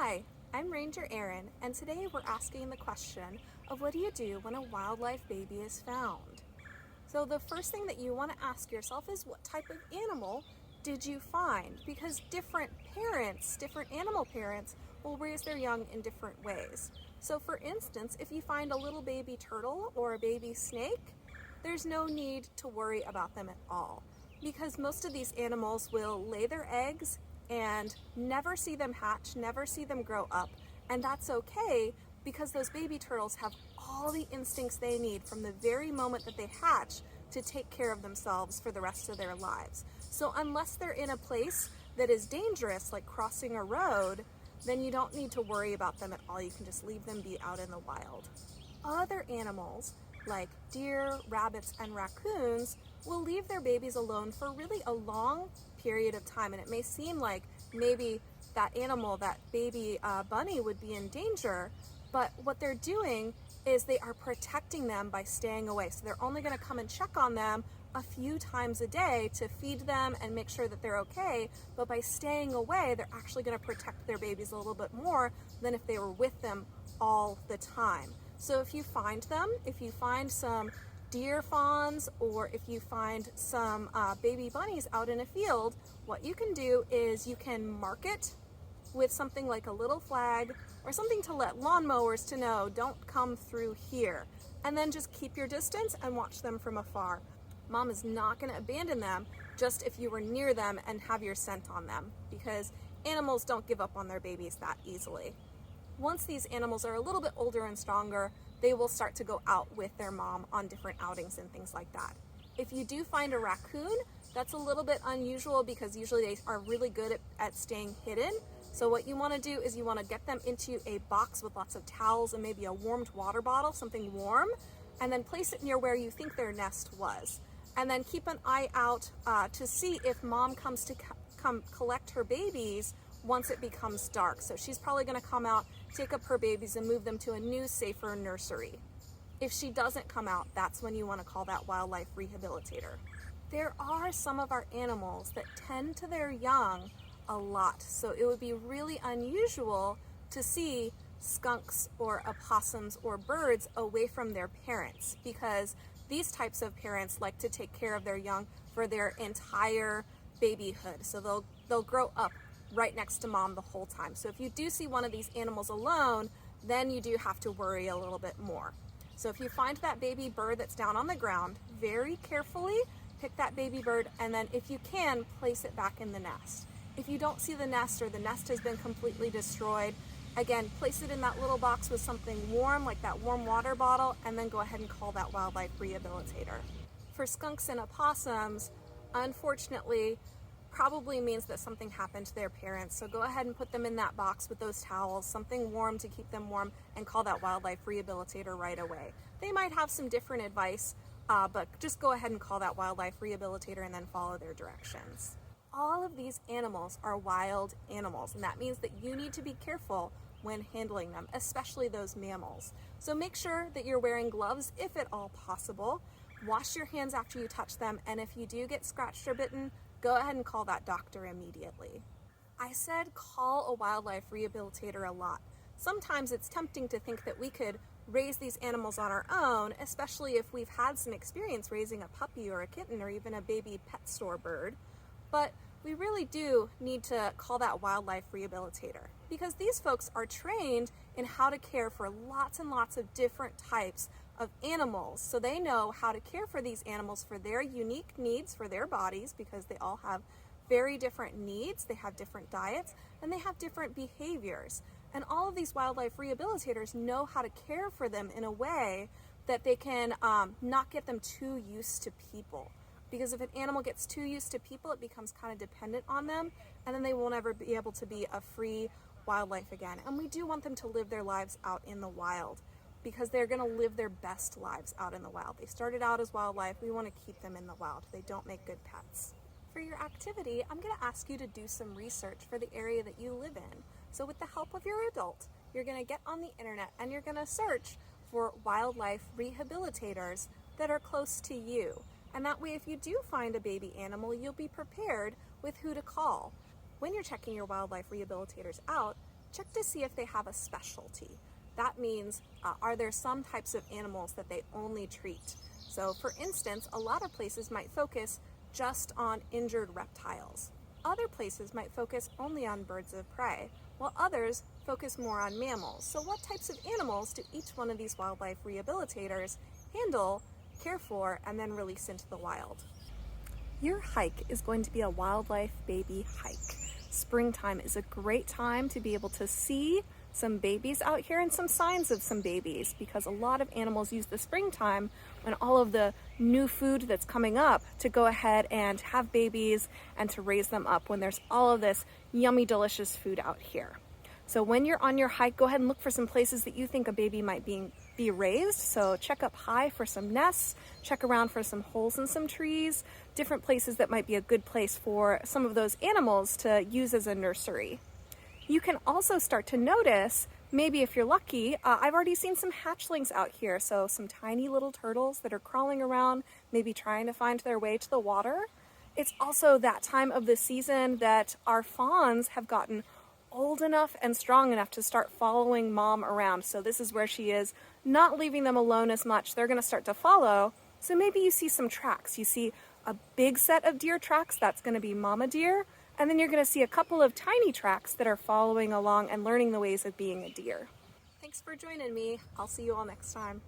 Hi, I'm Ranger Erin, and today we're asking the question of what do you do when a wildlife baby is found? So the first thing that you want to ask yourself is what type of animal did you find? Because different parents, different animal parents, will raise their young in different ways. So for instance, if you find a little baby turtle or a baby snake, there's no need to worry about them at all, because most of these animals will lay their eggs and never see them hatch, never see them grow up. And that's okay, because those baby turtles have all the instincts they need from the very moment that they hatch to take care of themselves for the rest of their lives. So unless they're in a place that is dangerous, like crossing a road, then you don't need to worry about them at all. You can just leave them be out in the wild. Other animals, like deer, rabbits, and raccoons, will leave their babies alone for really a long period of time. And it may seem like maybe that animal, that baby bunny, would be in danger, but what they're doing is they are protecting them by staying away. So they're only going to come and check on them a few times a day to feed them and make sure that they're okay. But by staying away, they're actually going to protect their babies a little bit more than if they were with them all the time. So if you find them, if you find some deer fawns, or if you find some baby bunnies out in a field, what you can do is you can mark it with something like a little flag or something to let lawnmowers to know, don't come through here. And then just keep your distance and watch them from afar. Mom is not going to abandon them just if you were near them and have your scent on them, because animals don't give up on their babies that easily. Once these animals are a little bit older and stronger, they will start to go out with their mom on different outings and things like that. If you do find a raccoon, that's a little bit unusual because usually they are really good at staying hidden. So what you want to do is you want to get them into a box with lots of towels and maybe a warmed water bottle, something warm, and then place it near where you think their nest was. And then keep an eye out to see if mom comes to come collect her babies once it becomes dark. So she's probably going to come out, take up her babies, and move them to a new, safer nursery. If she doesn't come out, that's when you want to call that wildlife rehabilitator. There are some of our animals that tend to their young a lot, so it would be really unusual to see skunks or opossums or birds away from their parents, because these types of parents like to take care of their young for their entire babyhood. So they'll grow up right next to mom the whole time. So if you do see one of these animals alone, then you do have to worry a little bit more. So if you find that baby bird that's down on the ground, very carefully pick that baby bird, and then if you can, place it back in the nest. If you don't see the nest, or the nest has been completely destroyed, again, place it in that little box with something warm, like that warm water bottle, and then go ahead and call that wildlife rehabilitator. For skunks and opossums, unfortunately, probably means that something happened to their parents. So go ahead and put them in that box with those towels, something warm to keep them warm, and call that wildlife rehabilitator right away. They might have some different advice, but just go ahead and call that wildlife rehabilitator and then follow their directions. All of these animals are wild animals, and that means that you need to be careful when handling them, especially those mammals. So make sure that you're wearing gloves if at all possible. Wash your hands after you touch them, and if you do get scratched or bitten, go ahead and call that doctor immediately. I said call a wildlife rehabilitator a lot. Sometimes it's tempting to think that we could raise these animals on our own, especially if we've had some experience raising a puppy or a kitten or even a baby pet store bird. But we really do need to call that wildlife rehabilitator, because these folks are trained in how to care for lots and lots of different types of animals. So they know how to care for these animals for their unique needs for their bodies, because they all have very different needs, they have different diets, and they have different behaviors. And all of these wildlife rehabilitators know how to care for them in a way that they can not get them too used to people. Because if an animal gets too used to people, it becomes kind of dependent on them, and then they won't ever be able to be a free wildlife again. And we do want them to live their lives out in the wild, because they're going to live their best lives out in the wild. They started out as wildlife. We want to keep them in the wild. They don't make good pets. For your activity, I'm going to ask you to do some research for the area that you live in. So with the help of your adult, you're going to get on the internet and you're going to search for wildlife rehabilitators that are close to you. And that way, if you do find a baby animal, you'll be prepared with who to call. When you're checking your wildlife rehabilitators out, check to see if they have a specialty. That means, are there some types of animals that they only treat? So for instance, a lot of places might focus just on injured reptiles. Other places might focus only on birds of prey, while others focus more on mammals. So what types of animals do each one of these wildlife rehabilitators handle, care for, and then release into the wild? Your hike is going to be a wildlife baby hike. Springtime is a great time to be able to see some babies out here and some signs of some babies, because a lot of animals use the springtime when all of the new food that's coming up to go ahead and have babies and to raise them up when there's all of this yummy, delicious food out here. So when you're on your hike, go ahead and look for some places that you think a baby might be raised. So check up high for some nests, check around for some holes in some trees, different places that might be a good place for some of those animals to use as a nursery. You can also start to notice, maybe if you're lucky, I've already seen some hatchlings out here, so some tiny little turtles that are crawling around, maybe trying to find their way to the water. It's also that time of the season that our fawns have gotten old enough and strong enough to start following mom around. So this is where she is, not leaving them alone as much. They're going to start to follow. So maybe you see some tracks. You see a big set of deer tracks, that's going to be mama deer. And then you're going to see a couple of tiny tracks that are following along and learning the ways of being a deer. Thanks for joining me. I'll see you all next time.